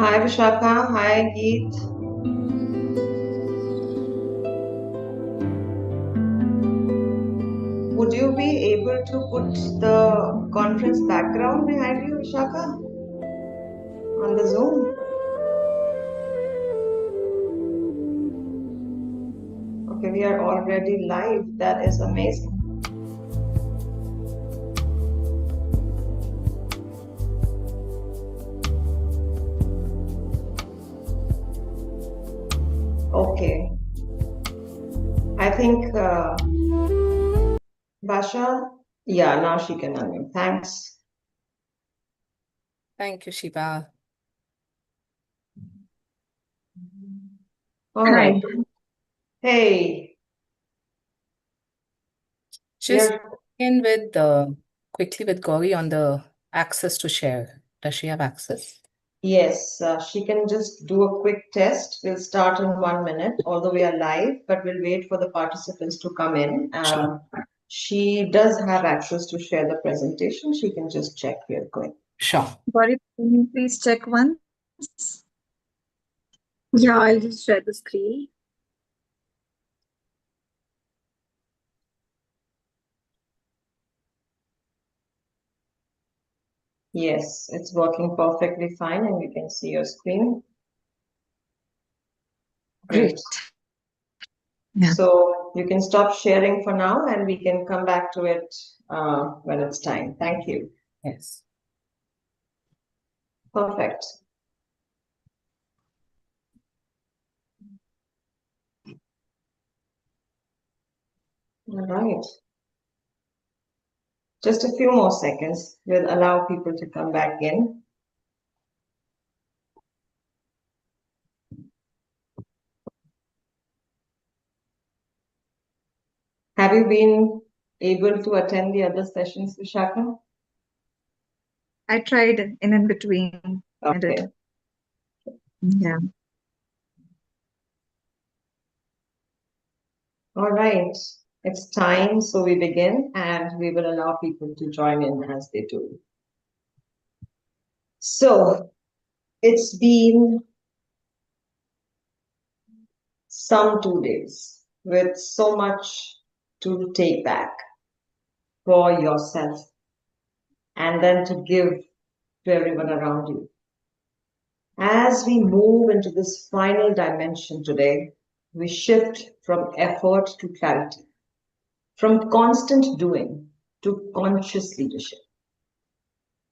Hi Vishakha, hi Geet. Would you be able to put the conference background behind you, Vishakha, on the Zoom? Okay, we are already live. That is amazing. Okay. I think Basha, yeah, now she can unmute. Thanks. Thank you, Shiva. All right. Hey, Just yeah, in with quickly with Gauri on the access to share. Does she have access? yes, she can just do a quick test. We'll start in 1 minute, although we are live, but we'll wait for the participants to come in. Sure. She does have access to share the presentation. She can just check real quick. Sure. Gauri, can you please check once? Yeah, I'll just share the screen. Yes, it's working perfectly fine, and we can see your screen. Great. Yeah. So you can stop sharing for now, and we can come back to it when it's time. Thank you. Yes. Perfect. All right. Just a few more seconds. We'll allow people to come back in. Have you been able to attend the other sessions, Vishakha? I tried in between. I Okay. did. Yeah. All right. It's time, so we begin, and we will allow people to join in as they do. So it's been some 2 days with so much to take back for yourself and then to give to everyone around you. As we move into this final dimension today, we shift from effort to clarity, from constant doing to conscious leadership.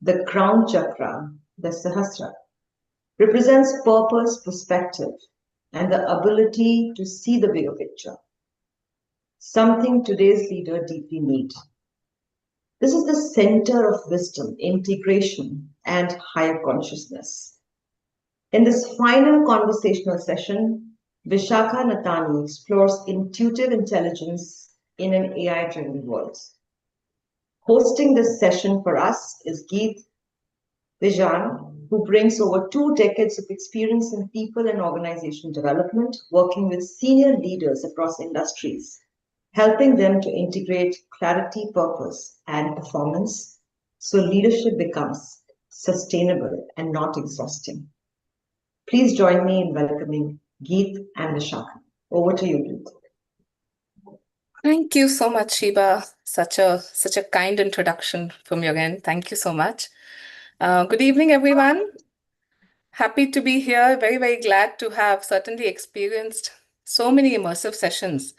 The crown chakra, the Sahasrara, represents purpose, perspective, and the ability to see the bigger picture, something today's leader deeply need. This is the center of wisdom, integration, and higher consciousness. In this final conversational session, Vishakha Natani explores intuitive intelligence in an AI-driven world. Hosting this session for us is Geet, Vijan, who brings over 2 decades of experience in people and organization development, working with senior leaders across industries, helping them to integrate clarity, purpose, and performance so leadership becomes sustainable and not exhausting. Please join me in welcoming Geet and Vishakha. Over to you, Geet. Thank you so much, Shiva. Such a kind introduction from your end. Thank you so much. Good evening, everyone. Happy to be here. Very, very glad to have certainly experienced so many immersive sessions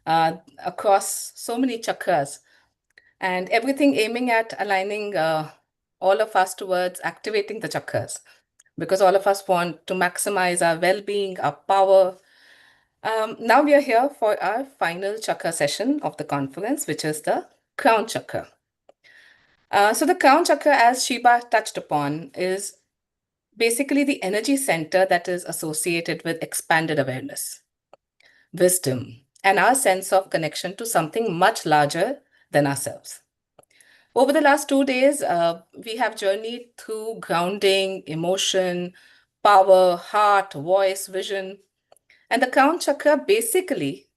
across so many chakras, and everything aiming at aligning all of us towards activating the chakras, because all of us want to maximize our well-being, our power. Now we are here for our final chakra session of the conference, which is the crown chakra. So the crown chakra, as Shiva touched upon, is basically the energy center that is associated with expanded awareness, wisdom, and our sense of connection to something much larger than ourselves. Over the last 2 days, we have journeyed through grounding, emotion, power, heart, voice, vision. And the crown chakra basically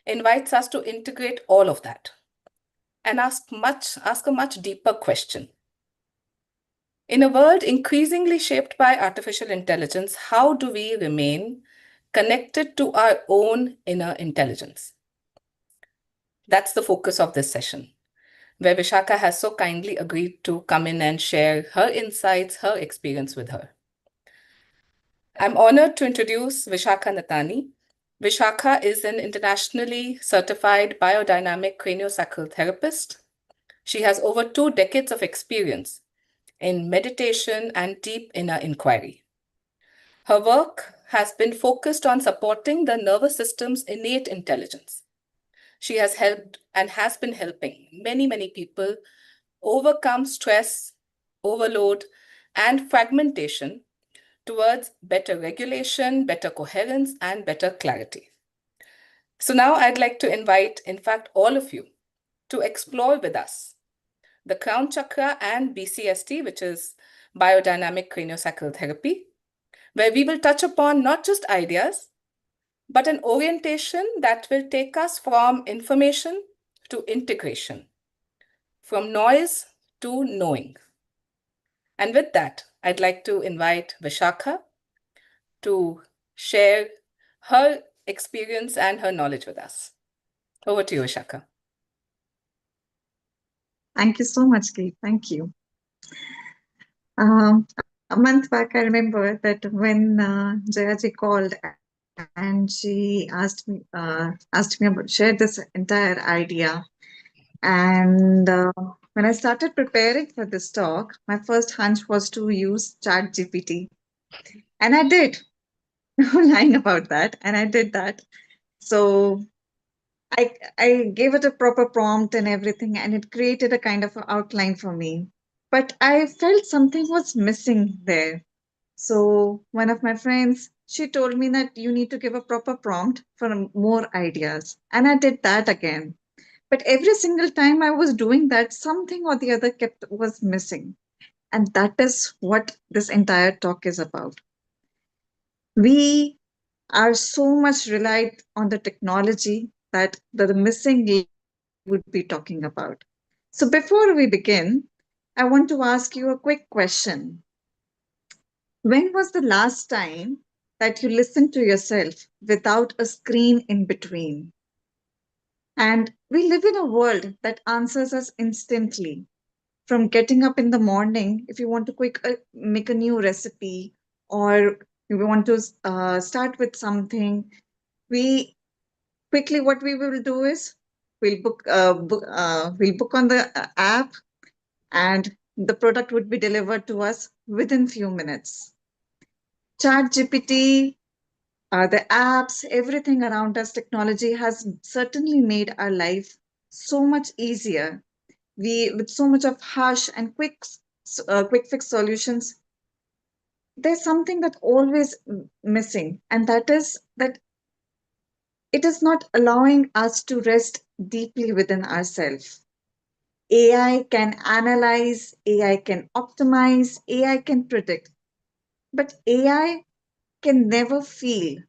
invites us to integrate all of that and ask a much deeper question. In a world increasingly shaped by artificial intelligence, how do we remain connected to our own inner intelligence? That's the focus of this session, where Vishakha has so kindly agreed to come in and share her insights, her experience with her. I'm honored to introduce Vishakha Natani. Vishakha is an internationally certified biodynamic craniosacral therapist. She has over 2 decades of experience in meditation and deep inner inquiry. Her work has been focused on supporting the nervous system's innate intelligence. She has helped and has been helping many people overcome stress, overload, and fragmentation towards better regulation, better coherence, and better clarity. So now I'd like to invite, in fact, all of you to explore with us the crown chakra and BCST, which is biodynamic craniosacral therapy, where we will touch upon not just ideas, but an orientation that will take us from information to integration, from noise to knowing. And with that, I'd like to invite Vishakha to share her experience and her knowledge with us. Over to you, Vishakha. Thank you so much, Geet. Thank you. A month back, I remember that when Jayaji called and she asked me about share this entire idea. And when I started preparing for this talk, my first hunch was to use ChatGPT, and I did. No lying about that, and I did that. So I gave it a proper prompt and everything, and it created a kind of a outline for me. But I felt something was missing there. So one of my friends, she told me that you need to give a proper prompt for more ideas. And I did that again. But every single time I was doing that, something or the other was missing. And that is what this entire talk is about. We are so much relied on the technology that the missing link would be talking about. So before we begin, I want to ask you a quick question. When was the last time that you listened to yourself without a screen in between? And we live in a world that answers us instantly. From getting up in the morning, if you want to make a new recipe, or you want to start with something, we quickly what we will do is we'll book on the app, and the product would be delivered to us within few minutes. ChatGPT, the apps, everything around us, technology has certainly made our life so much easier. With so much of harsh and quick fix solutions, there's something that always missing, and that is that it is not allowing us to rest deeply within ourselves. AI can analyze, AI can optimize, AI can predict, but AI can never feel.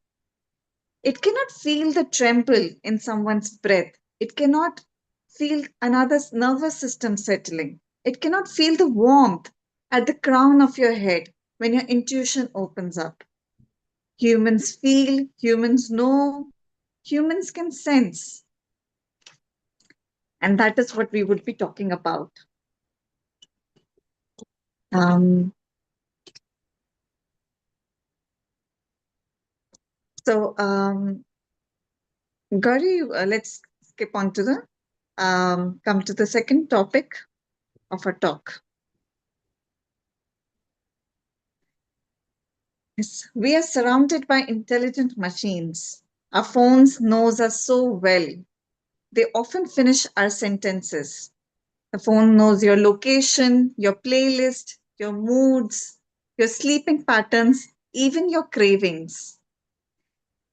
It cannot feel the tremble in someone's breath. It cannot feel another's nervous system settling. It cannot feel the warmth at the crown of your head when your intuition opens up. Humans feel, humans know, humans can sense. And that is what we would be talking about. Gauri, let's skip on to the come to the second topic of our talk. Yes, we are surrounded by intelligent machines. Our phones knows us so well. They often finish our sentences. The phone knows your location, your playlist, your moods, your sleeping patterns, even your cravings.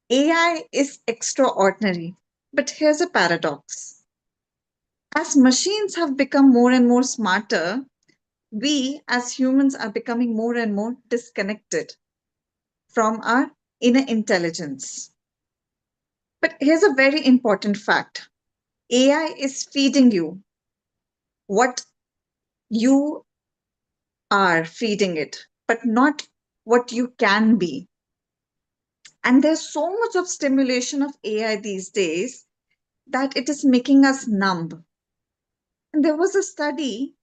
AI is extraordinary, but here's a paradox. As machines have become more and more smarter, we as humans are becoming more and more disconnected from our inner intelligence. But here's a very important fact. AI is feeding you what you are feeding it, but not what you can be. And there's so much of stimulation of AI these days that it is making us numb. And there was a study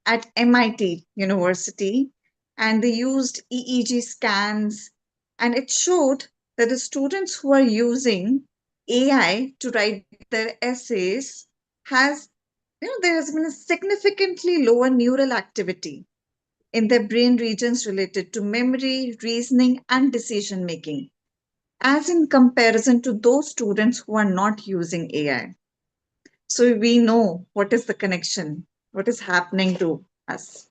at MIT University, and they used EEG scans, and it showed that the students who are using AI to write their essays has, there has been a significantly lower neural activity in their brain regions related to memory, reasoning, and decision making, as in comparison to those students who are not using AI. So we know what is the connection, what is happening to us.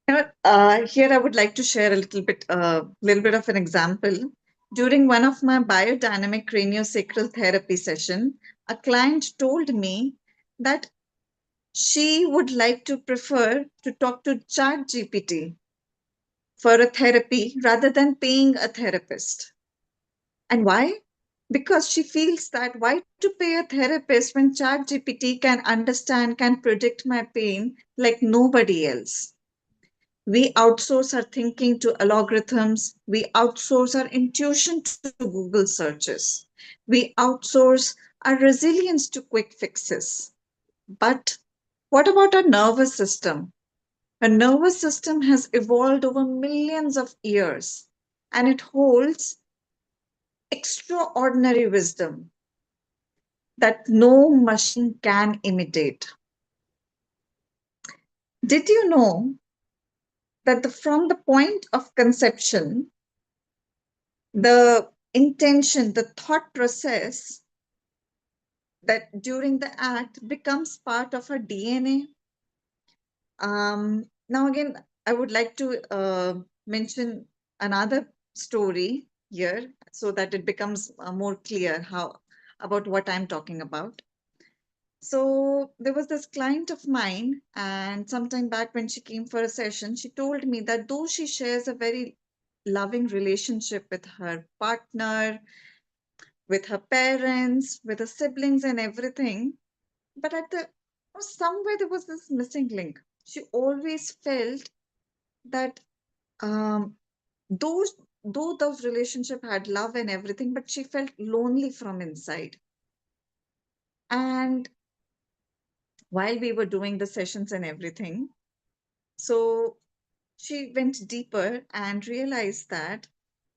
Here I would like to share a little bit of an example. During one of my biodynamic craniosacral therapy session, a client told me that she would like to prefer to talk to ChatGPT for a therapy rather than paying a therapist. And why? Because she feels that why to pay a therapist when ChatGPT can understand, can predict my pain like nobody else. We outsource our thinking to algorithms. We outsource our intuition to Google searches. We outsource our resilience to quick fixes. But what about our nervous system? Our nervous system has evolved over millions of years, and it holds extraordinary wisdom that no machine can imitate. Did you know that from the point of conception, the intention, the thought process that during the act becomes part of our DNA? Now, again, I would like to mention another story here so that it becomes more clear how about what I'm talking about. So there was this client of mine, and sometime back when she came for a session, she told me that though she shares a very loving relationship with her partner, with her parents, with her siblings, and everything, but somewhere there was this missing link. She always felt that um, those though those relationship had love and everything, but she felt lonely from inside. And while we were doing the sessions and everything, so she went deeper and realized that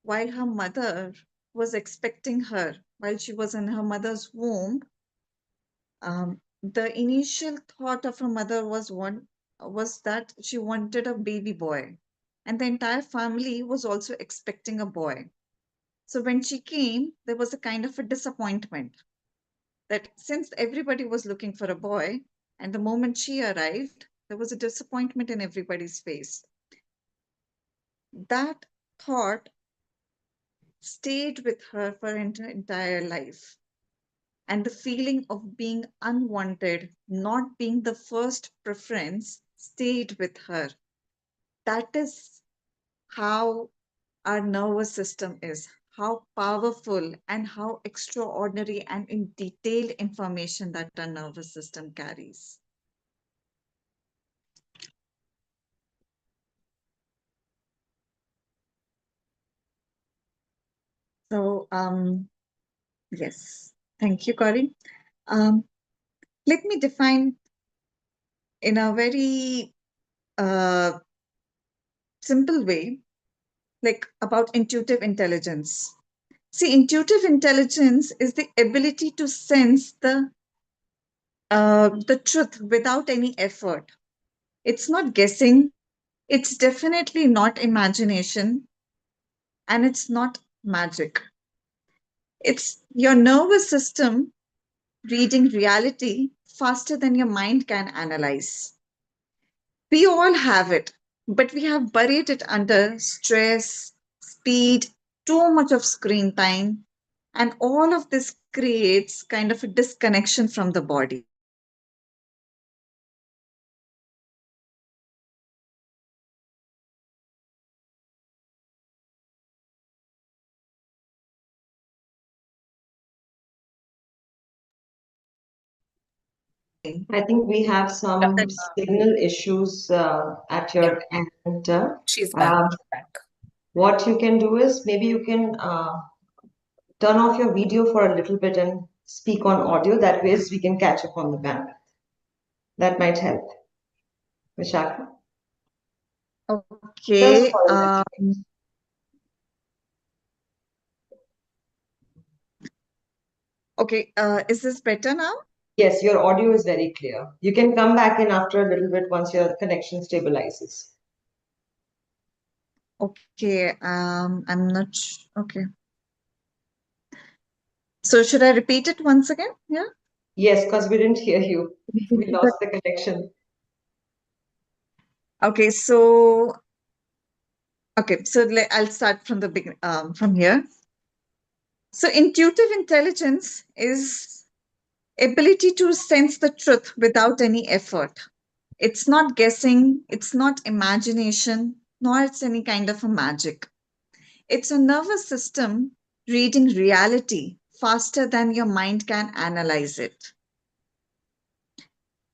while her mother was expecting her, while she was in her mother's womb, the initial thought of her mother was that she wanted a baby boy, and the entire family was also expecting a boy. So when she came, there was a kind of a disappointment that since everybody was looking for a boy, and the moment she arrived, there was a disappointment in everybody's face. That thought stayed with her for her entire life. And the feeling of being unwanted, not being the first preference, stayed with her. That is how our nervous system is, how powerful and how extraordinary and in detailed information that our nervous system carries. So, yes, thank you, Cory. Um, Let me define in a very simple way, like about intuitive intelligence. See, intuitive intelligence is the ability to sense the truth without any effort. It's not guessing. It's definitely not imagination, and it's not magic. It's your nervous system reading reality faster than your mind can analyze. We all have it, but we have buried it under stress, speed, too much of screen time, and all of this creates kind of a disconnection from the body. I think we have some That, signal issues at your end. she's back. Um, what you can do is maybe you can turn off your video for a little bit and speak on audio. That way we can catch up on the bandwidth. That might help. Vishakha? Just Okay. for a minute. Okay. Is this better now? Yes, your audio is very clear. You can come back in after a little bit once your connection stabilizes. Okay. I'm not okay. So should I repeat it once again? Yeah. Yes, because we didn't hear you. We lost the connection. Okay. So I'll start from the beginning. From here. So intuitive intelligence is ability to sense the truth without any effort. It's not guessing. It's not imagination. Nor it's any kind of a magic. It's a nervous system reading reality faster than your mind can analyze it.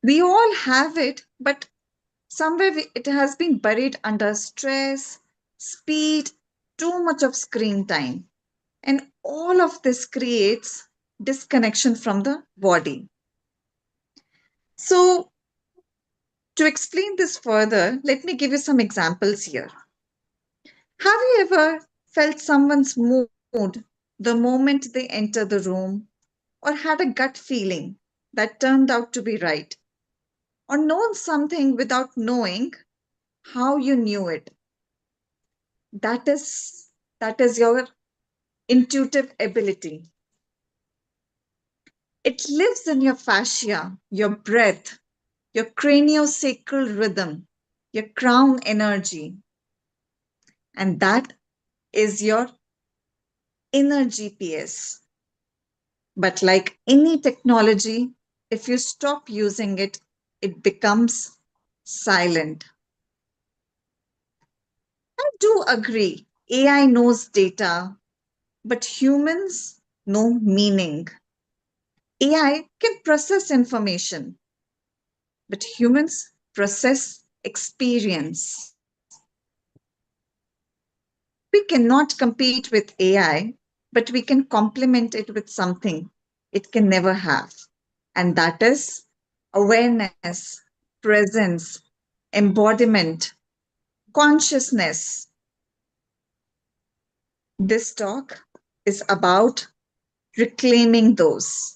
We all have it, but somewhere it has been buried under stress, speed, too much of screen time. And all of this creates disconnection from the body. So, to explain this further, let me give you some examples here. Have you ever felt someone's mood the moment they enter the room, or had a gut feeling that turned out to be right, or known something without knowing how you knew it? That is your intuitive ability. It lives in your fascia, your breath, your craniosacral rhythm, your crown energy, and that is your inner GPS. But like any technology, if you stop using it, it becomes silent. I do agree, AI knows data, but humans know meaning. AI can process information, but humans process experience. We cannot compete with AI, but we can complement it with something it can never have. And that is awareness, presence, embodiment, consciousness. This talk is about reclaiming those.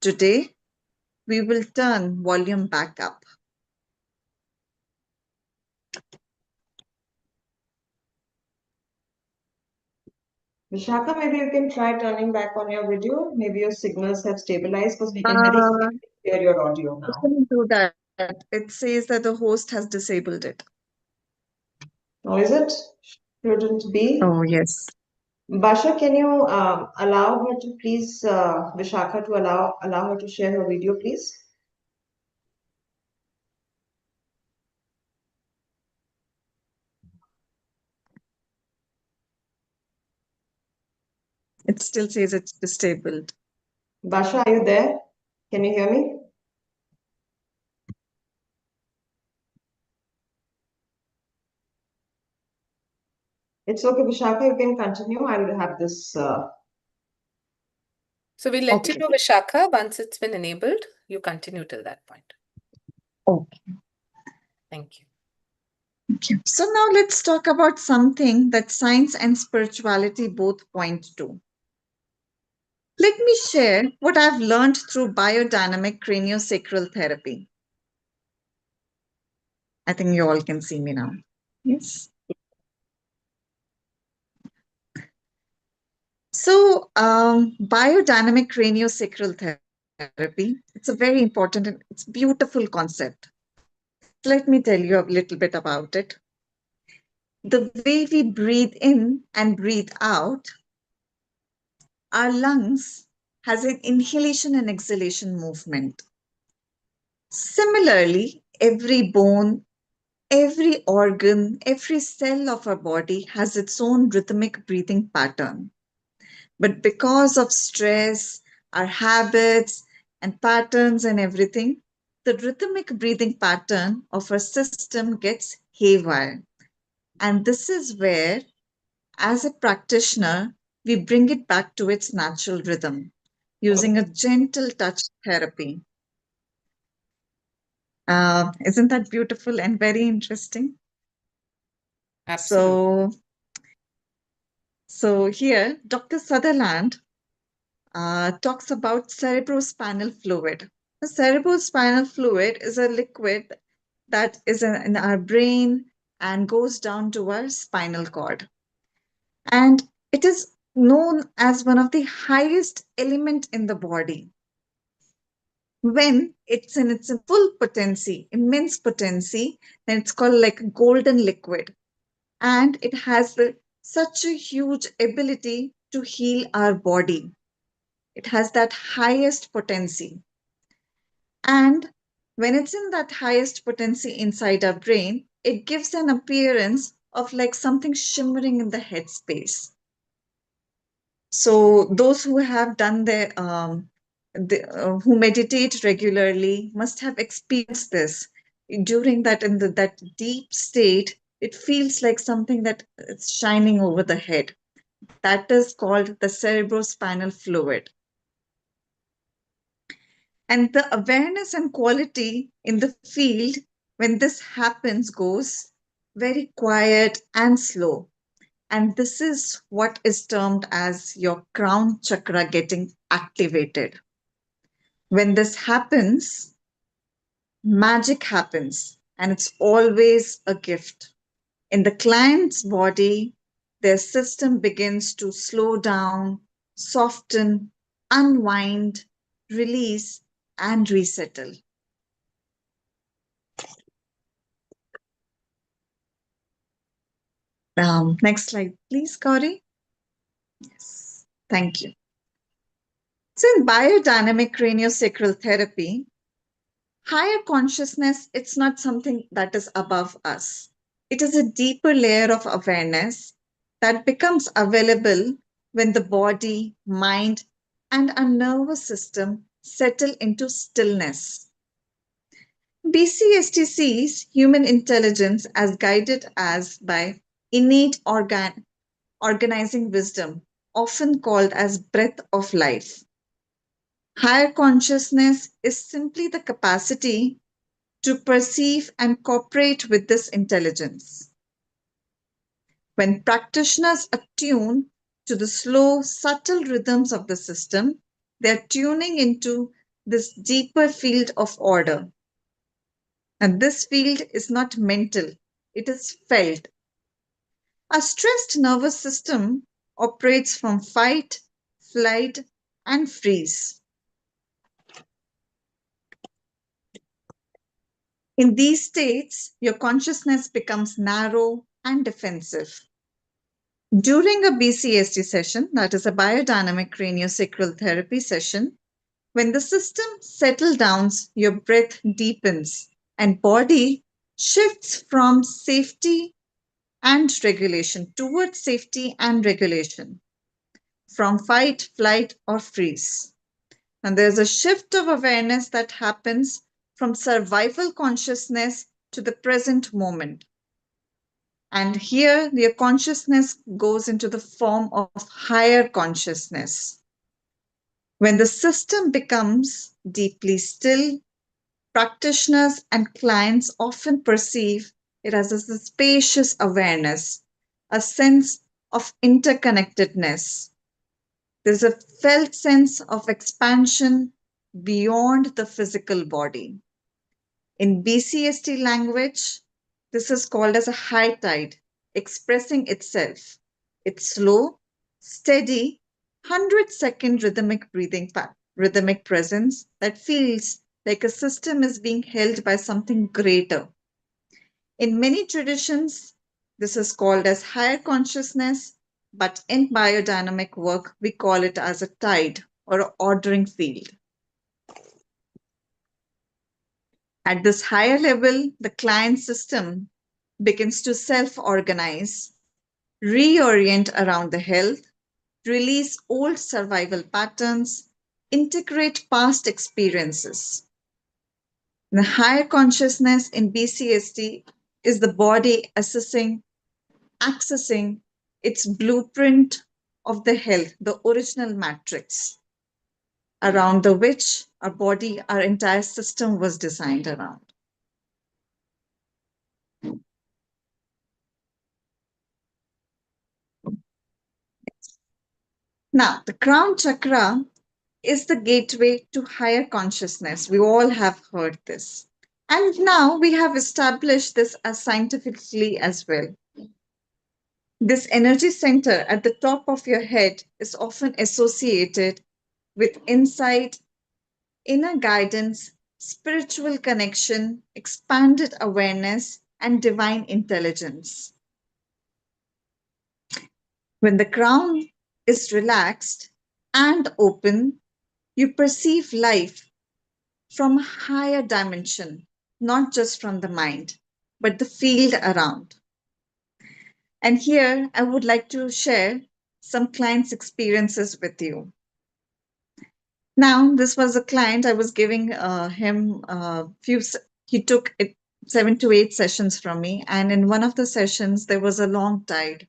Today, we will turn volume back up. Vishakha, maybe you can try turning back on your video. Maybe your signals have stabilized because we can very I clearly hear your audio now. couldn't do that. It says that the host has disabled it. Or is it? Shouldn't be. Oh, yes. Basha, can you allow her to please, Vishakha, to allow her to share her video, please? It still says it's disabled. Basha, are you there? Can you hear me? It's okay, Vishakha, you can continue. I will have this. So we'll let you Okay. know, Vishakha, once it's been enabled, you continue till that point. Okay. Thank you. Okay. So now let's talk about something that science and spirituality both point to. Let me share what I've learned through biodynamic craniosacral therapy. I think you all can see me now. Yes. So, biodynamic craniosacral therapy, it's a very important and it's beautiful concept. Let me tell you a little bit about it. The way we breathe in and breathe out, our lungs has an inhalation and exhalation movement. Similarly, every bone, every organ, every cell of our body has its own rhythmic breathing pattern. But because of stress, our habits, and patterns and everything, the rhythmic breathing pattern of our system gets haywire. And this is where, as a practitioner, we bring it back to its natural rhythm using a gentle touch therapy. Isn't that beautiful and very interesting? Absolutely. So here, Dr. Sutherland talks about cerebrospinal fluid. The cerebrospinal fluid is a liquid that is in our brain and goes down to our spinal cord. And it is known as one of the highest element in the body. When it's in its full potency, immense potency, then it's called like golden liquid. And it has such a huge ability to heal our body. It has that highest potency. And when it's in that highest potency inside our brain, it gives an appearance of like something shimmering in the head space. So those who have done who meditate regularly must have experienced this. During that, that deep state, it feels like something that is shining over the head. That is called the cerebrospinal fluid. And the awareness and quality in the field when this happens goes very quiet and slow. And this is what is termed as your crown chakra getting activated. When this happens, magic happens, and it's always a gift. In the client's body, their system begins to slow down, soften, unwind, release, and resettle. Next slide, please, Gauri. Yes, thank you. So in biodynamic craniosacral therapy, higher consciousness, it's not something that is above us. It is a deeper layer of awareness that becomes available when the body, mind, and our nervous system settle into stillness. BCST sees human intelligence as guided as by innate organizing wisdom, often called as breath of life. Higher consciousness is simply the capacity to perceive and cooperate with this intelligence. When practitioners attune to the slow, subtle rhythms of the system, they're tuning into this deeper field of order. And this field is not mental, it is felt. A stressed nervous system operates from fight, flight, and freeze. In these states, your consciousness becomes narrow and defensive. During a BCST session, that is a biodynamic craniosacral therapy session, when the system settles down, your breath deepens and body shifts from safety and regulation towards safety and regulation, from fight, flight, or freeze. And there's a shift of awareness that happens from survival consciousness to the present moment. And here, your consciousness goes into the form of higher consciousness. When the system becomes deeply still, practitioners and clients often perceive it as a spacious awareness, a sense of interconnectedness. There's a felt sense of expansion beyond the physical body. In BCST language, this is called as a high tide, expressing itself. It's slow, steady, 100-second rhythmic presence that feels like a system is being held by something greater. In many traditions, this is called as higher consciousness, but in biodynamic work, we call it as a tide or an ordering field. At this higher level, the client system begins to self-organize, reorient around the health, release old survival patterns, integrate past experiences. The higher consciousness in BCST is the body accessing its blueprint of the health, the original matrix around the which our body, our entire system was designed around. Now, the crown chakra is the gateway to higher consciousness. We all have heard this. And now we have established this as scientifically as well. This energy center at the top of your head is often associated with insight, inner guidance, spiritual connection, expanded awareness, and divine intelligence. When the crown is relaxed and open, you perceive life from a higher dimension, not just from the mind, but the field around. And here I would like to share some clients' experiences with you. Now, this was a client I was giving him he took 7 to 8 sessions from me. And in one of the sessions, there was a long tide.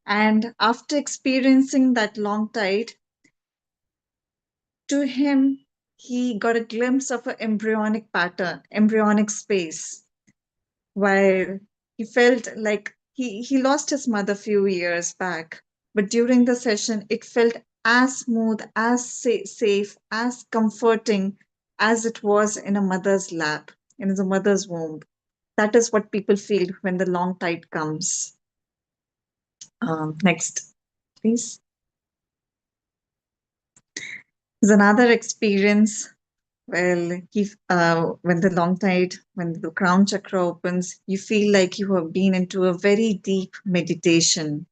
And after experiencing that long tide, to him, he got a glimpse of an embryonic pattern, embryonic space, where he felt like he lost his mother a few years back. But during the session, it felt as smooth, as safe, as comforting as it was in a mother's lap, in a mother's womb. That is what people feel when the long tide comes. Next, please. There's another experience. Well, when the crown chakra opens, you feel like you have been into a very deep meditation.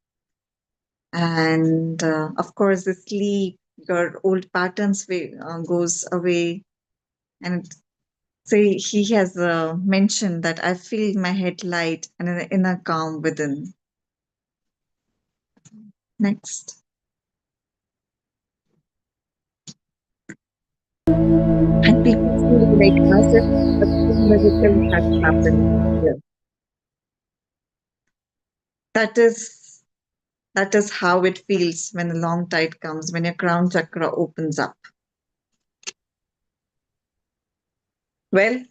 And of course, the sleep, your old patterns goes away. And so he has mentioned that I feel my head light and an inner calm within. Next. And people feel like as if a miracle has happened here. That is how it feels when the long tide comes, when your crown chakra opens up. Well,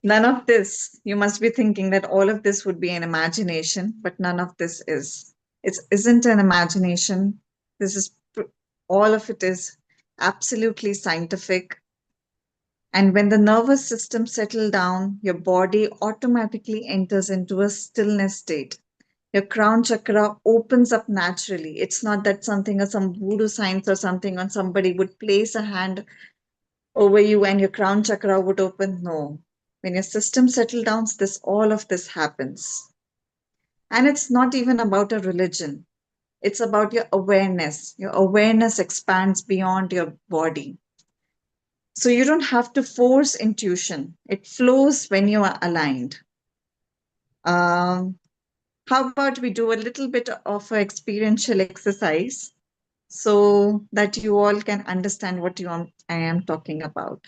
none of this, you must be thinking that all of this would be an imagination, but none of this is. It isn't an imagination. All of it is absolutely scientific. And when the nervous system settles down, your body automatically enters into a stillness state. Your crown chakra opens up naturally. It's not that something or some voodoo science or something on somebody would place a hand over you and your crown chakra would open. No. When your system settles down, all of this happens. And it's not even about a religion. It's about your awareness. Your awareness expands beyond your body. So you don't have to force intuition. It flows when you are aligned. How about we do a little bit of an experiential exercise so that you all can understand what I am talking about.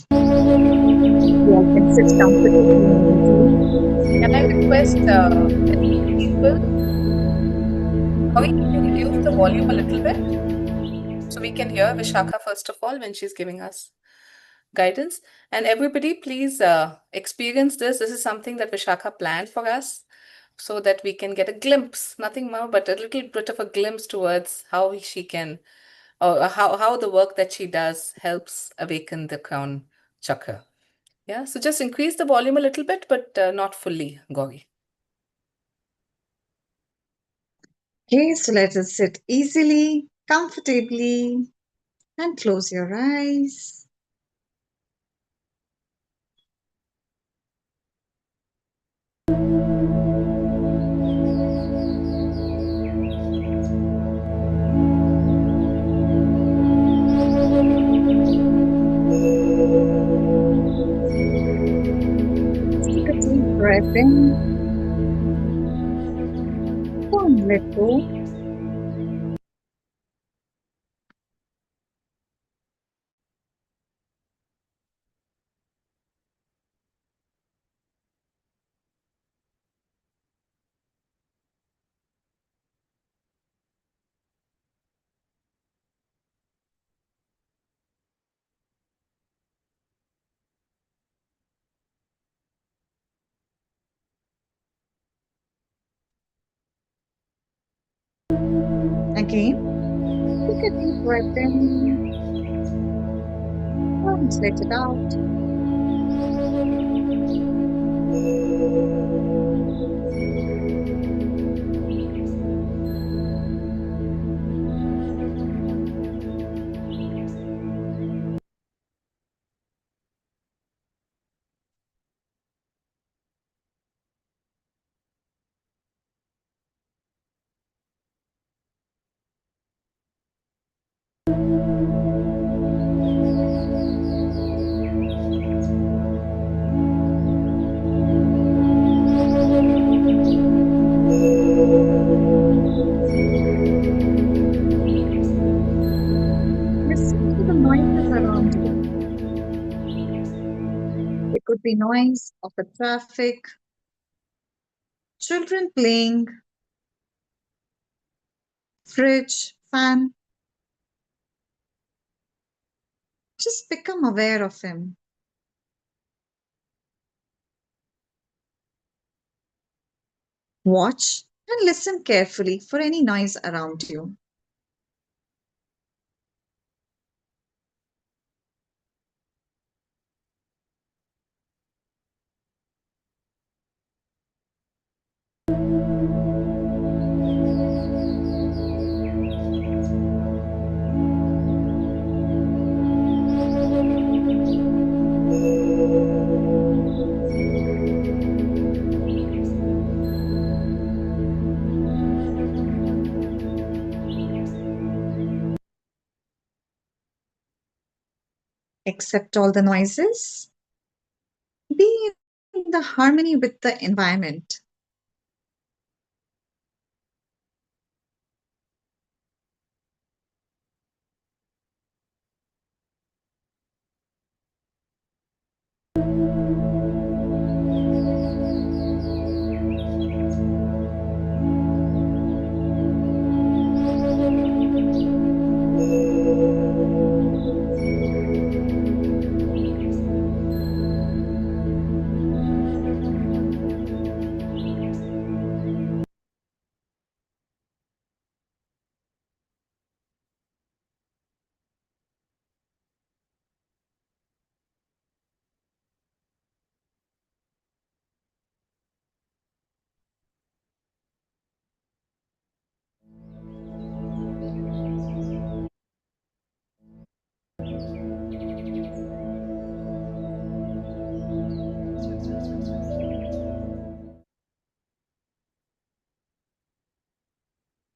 You all can sit comfortably. Can I request people? Can you reduce the volume a little bit so we can hear Vishakha first of all when she's giving us guidance? And everybody, please experience this. This is something that Vishakha planned for us so that we can get a glimpse, nothing more, but a little bit of a glimpse towards how she can, or how the work that she does helps awaken the crown chakra. Yeah, so just increase the volume a little bit, but not fully, Gauri. Okay, so let us sit easily, comfortably, and close your eyes. Take a deep breath in. Let go. Again, take a deep breath in and let it out. Listen to the noises around you. It could be noise of the traffic, children playing, fridge, fan. Just become aware of him. Watch and listen carefully for any noise around you. Accept all the noises. Be in the harmony with the environment.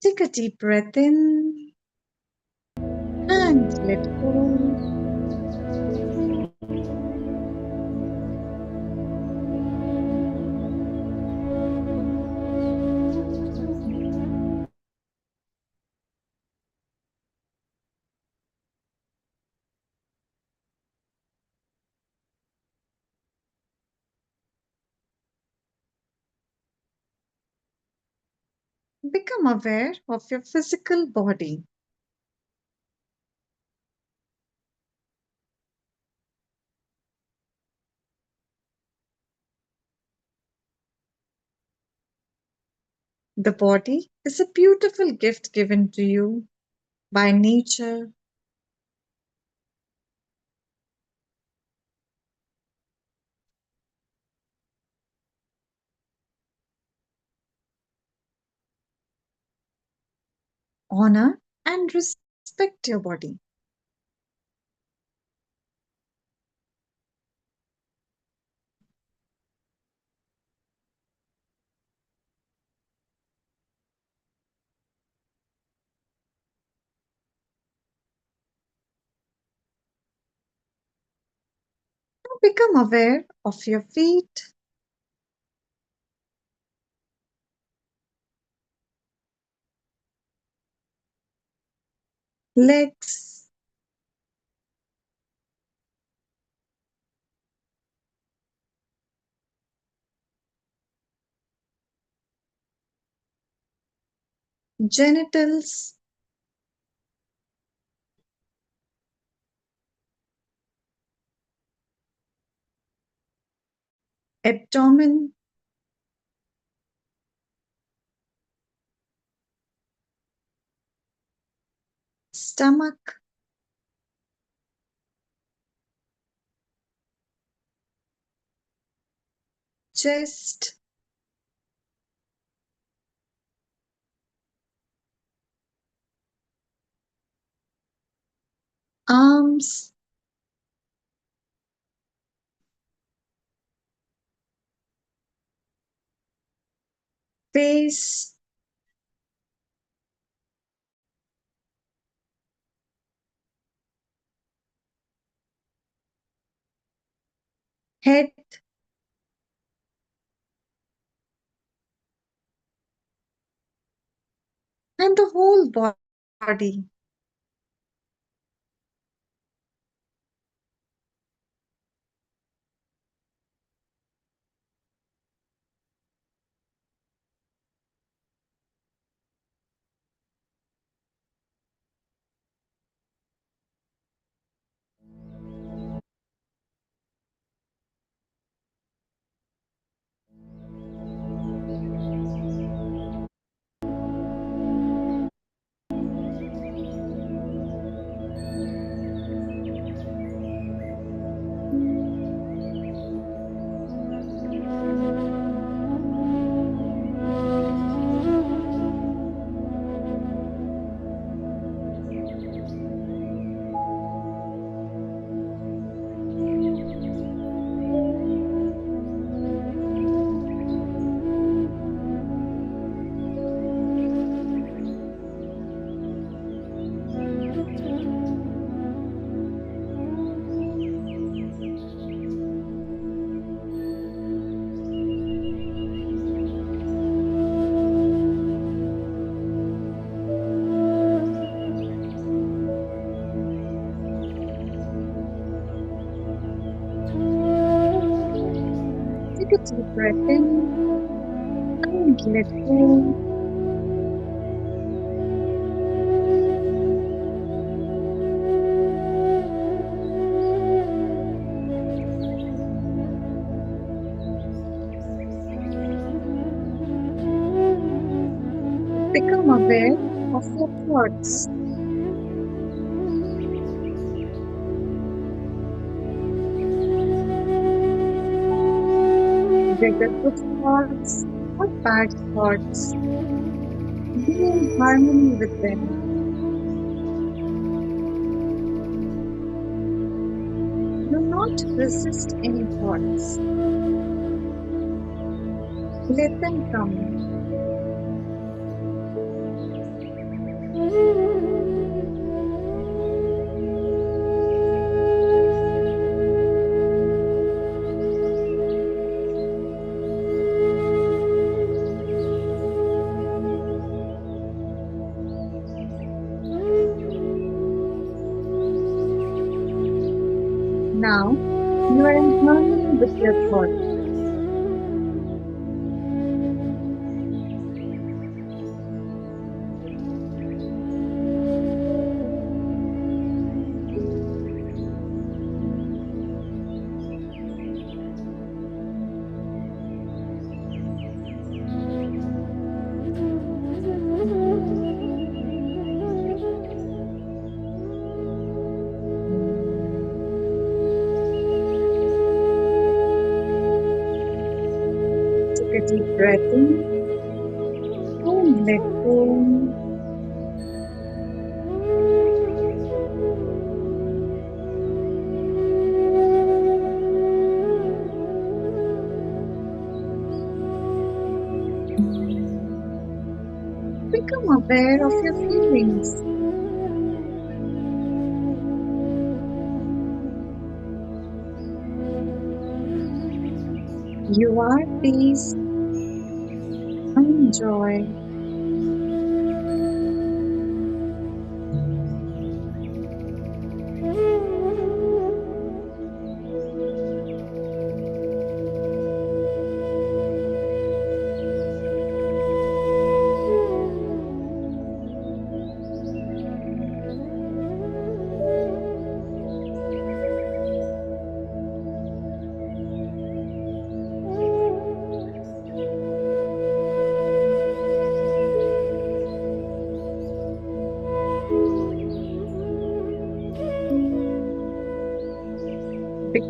Take a deep breath in and let go. Become aware of your physical body. The body is a beautiful gift given to you by nature. Honor and respect your body. Now become aware of your feet, legs, genitals, abdomen, stomach, chest, arms, face, head, and the whole body. Take a deep breath in and let go. Become aware of your thoughts, whether good thoughts or bad thoughts. Be in harmony with them. Do not resist any thoughts. Let them come. Now you are in harmony with your thoughts. Take a deep breath in and let go. Become aware of your feelings. You are peace and joy.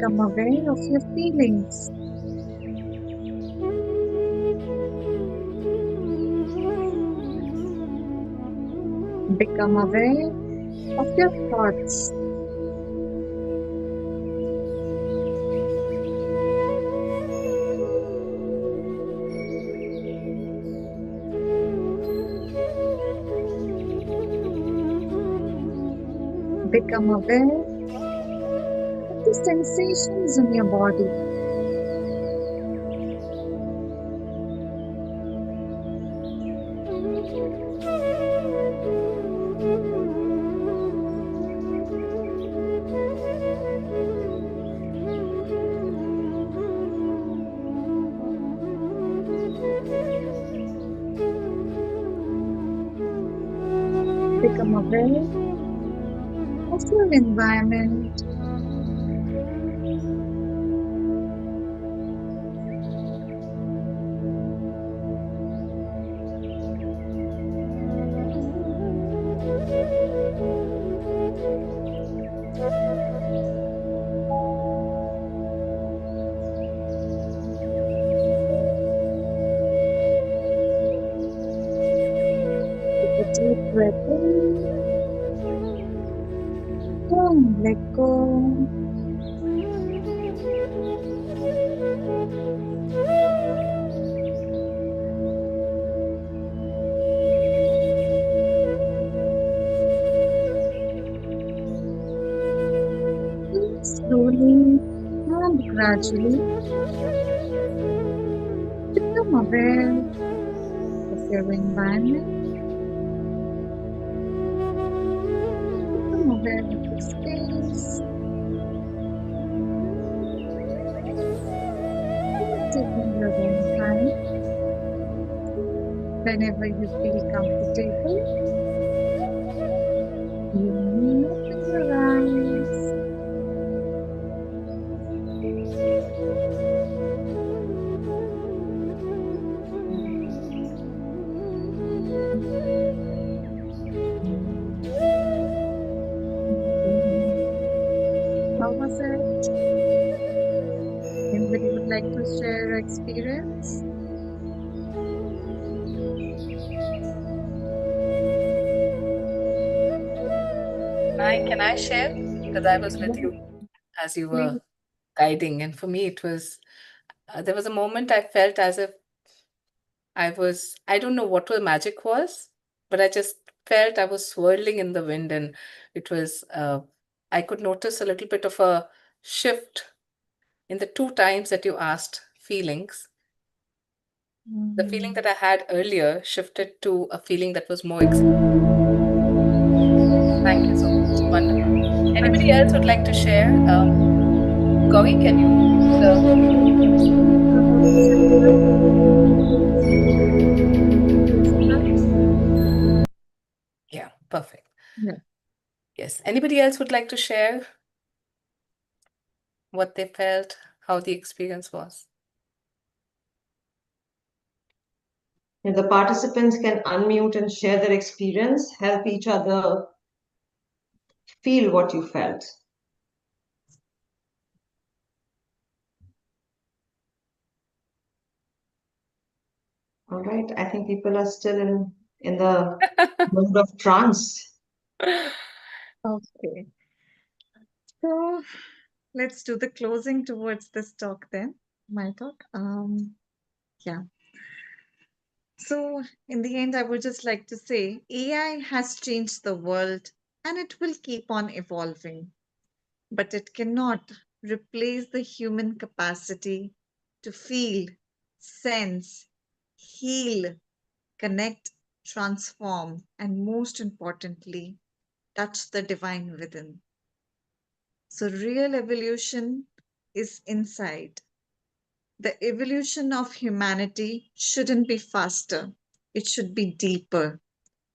Become aware of your feelings. Become aware of your thoughts. Become aware of the sensations in your body. Become aware of your environment. Take a deep breath in and let go. Slowly and gradually become aware of your environment. Become aware of the space. Taking your own time. Whenever you feel comfortable, you may open your eyes. How was it? Anybody would like to share your experience? Can I share? Because I was with Yeah, you as you please. were guiding, and for me, it was there was a moment I felt as if I don't know what the magic was, but I just felt I was swirling in the wind, and it was, I could notice a little bit of a shift in the two times that you asked feelings. The feeling that I had earlier shifted to a feeling that was more Thank you so much. Wonderful. Anybody else would like to share? Gauri, can you? Yeah, perfect. Yeah. Yes. Anybody else would like to share what they felt, how the experience was? If the participants can unmute and share their experience, help each other feel what you felt. All right. I think people are still in the mode of trance. Okay. So let's do the closing towards this talk then. My talk. Yeah. So in the end, I would just like to say AI has changed the world and it will keep on evolving, but it cannot replace the human capacity to feel, sense, heal, connect, transform, and most importantly, touch the divine within. So, real evolution is inside. The evolution of humanity shouldn't be faster, it should be deeper.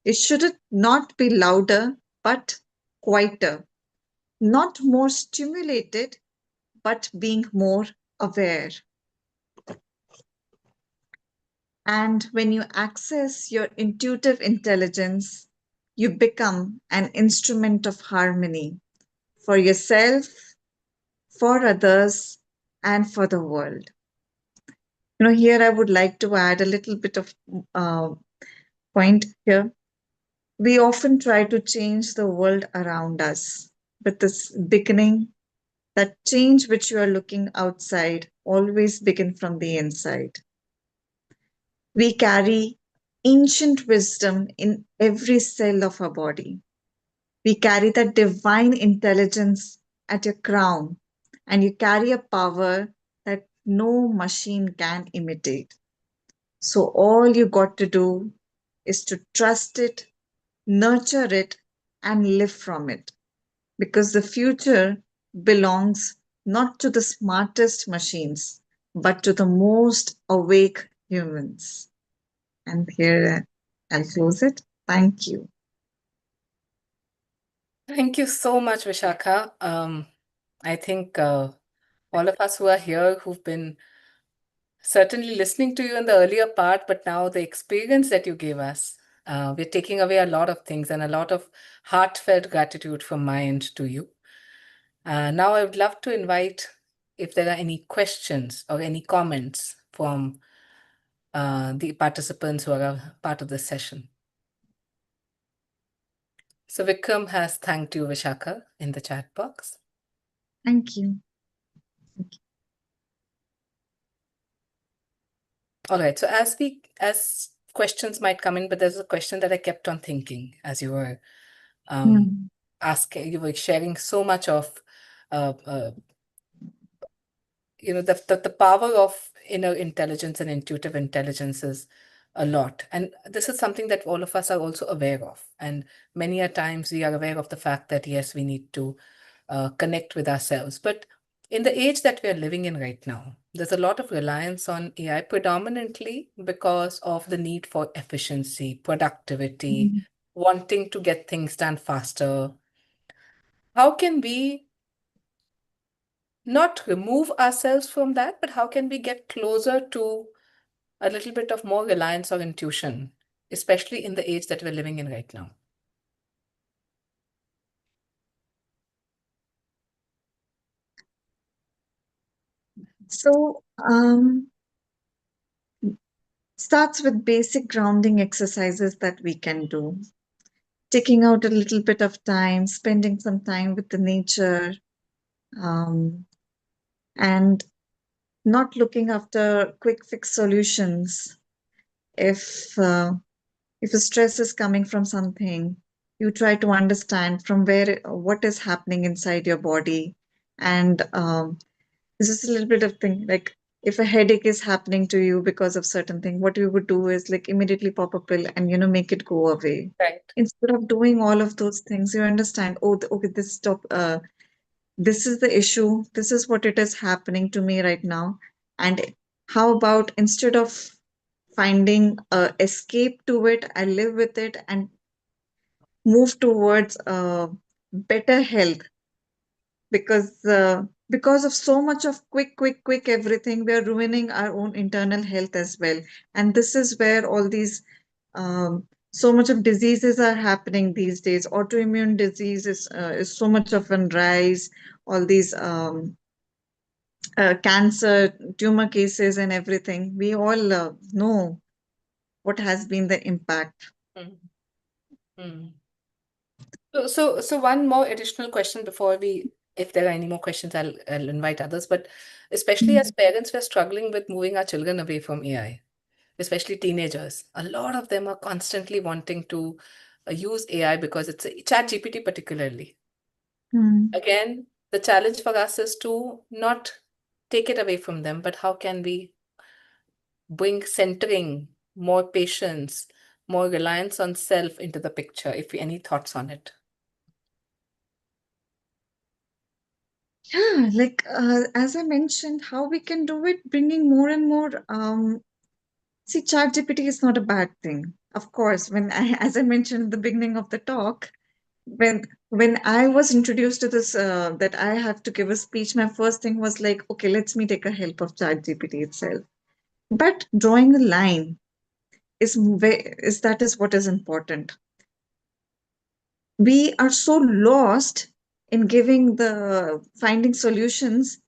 It should not be louder, but quieter, not more stimulated, but being more aware. And when you access your intuitive intelligence, you become an instrument of harmony for yourself, for others, and for the world. Here I would like to add a little bit of uh, point here. We often try to change the world around us, but this beginning, that change which you are looking outside, always begin from the inside. We carry ancient wisdom in every cell of our body. We carry that divine intelligence at your crown, and you carry a power that no machine can imitate. So, all you got to do is to trust it, nurture it, and live from it. Because the future belongs not to the smartest machines, but to the most awake humans. And here I'll close it. Thank you. Thank you so much, Vishakha. I think all of us who are here who've been certainly listening to you in the earlier part, but now the experience that you gave us, we're taking away a lot of things and a lot of heartfelt gratitude from my end to you. Now I would love to invite if there are any questions or any comments from the participants who are a part of this session. So Vikram has thanked you, Vishakha, in the chat box. Thank you. All right. So as questions might come in, but there's a question that I kept on thinking as you were asking, you were sharing so much of the power of inner intelligence and intuitive intelligence is a lot. And this is something that all of us are also aware of. And many a times we are aware of the fact that, yes, we need to connect with ourselves. But in the age that we are living in right now, there's a lot of reliance on AI, predominantly because of the need for efficiency, productivity, wanting to get things done faster. How can we not remove ourselves from that, but how can we get closer to a little bit of more reliance on intuition, especially in the age that we're living in right now? So, starts with basic grounding exercises that we can do. Taking out a little bit of time, spending some time with the nature, and not looking after quick fix solutions. If a stress is coming from something, you try to understand from where what is happening inside your body, and this is a little bit of thing like if a headache is happening to you because of certain thing, what you would do is like immediately pop a pill and make it go away. Right. Instead of doing all of those things, you understand, oh, okay, this is the issue, this is what it is happening to me right now, and how about instead of finding a escape to it, I live with it and move towards better health. Because of so much of quick everything, we are ruining our own internal health as well. And this is where all these so much of diseases are happening these days. Autoimmune diseases is so much of a rise. All these cancer, tumor cases, and everything. We all know what has been the impact. So one more additional question before if there are any more questions, I'll invite others. But especially as parents, we're struggling with moving our children away from AI, especially teenagers. A lot of them are constantly wanting to use AI because it's ChatGPT particularly. Again, the challenge for us is to not take it away from them, but how can we bring centering, more patience, more reliance on self into the picture? Any thoughts on it? Yeah, like as I mentioned, how we can do it, bringing more and more. See, ChatGPT is not a bad thing. Of course, as I mentioned in the beginning of the talk, when I was introduced to this, that I have to give a speech, my first thing was like, okay, let's me take a help of ChatGPT itself. But drawing a line is what is important. We are so lost in finding solutions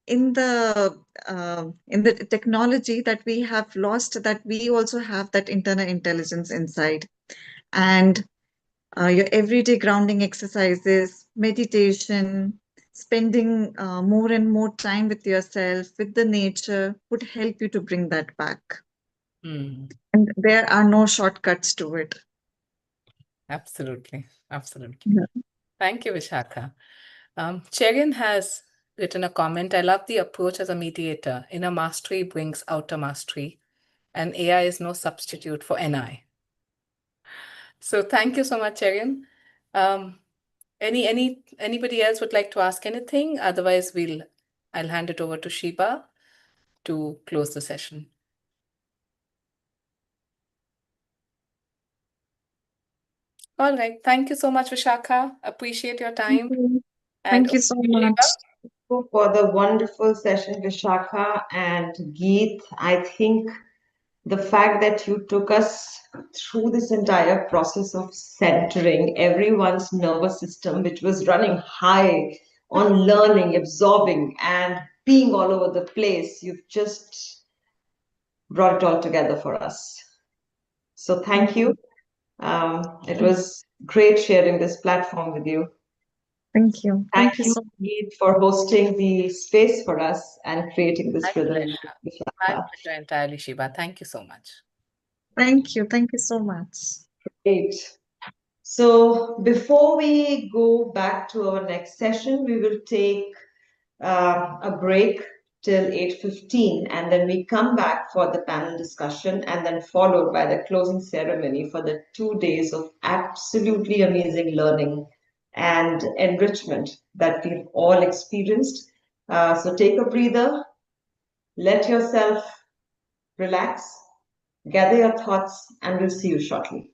in the technology that we have lost, that we also have that internal intelligence inside. And your everyday grounding exercises, meditation, spending more and more time with yourself, with the nature, would help you to bring that back. Hmm. And there are no shortcuts to it. Absolutely. Absolutely. Yeah. Thank you, Vishakha. Cherin has written a comment. I love the approach as a mediator. Inner mastery brings outer mastery, and AI is no substitute for NI. So thank you so much, Cherin. Anybody else would like to ask anything? Otherwise, I'll hand it over to Shiba to close the session. All right. Thank you so much, Vishakha. Appreciate your time. Thank you so much. For the wonderful session, Vishakha and Geet. I think the fact that you took us through this entire process of centering everyone's nervous system, which was running high on learning, absorbing, and being all over the place, you've just brought it all together for us. So thank you. It was great sharing this platform with you. Thank you. Thank you you, so much. Geet, for hosting the space for us and creating this My rhythm. pleasure. My pleasure entirely, Shiba. Thank you so much. Thank you. Thank you so much. Great. So before we go back to our next session, we will take a break till 8:15, and then we come back for the panel discussion, and then followed by the closing ceremony for the 2 days of absolutely amazing learning and enrichment that we've all experienced. So take a breather, let yourself relax, gather your thoughts, and we'll see you shortly.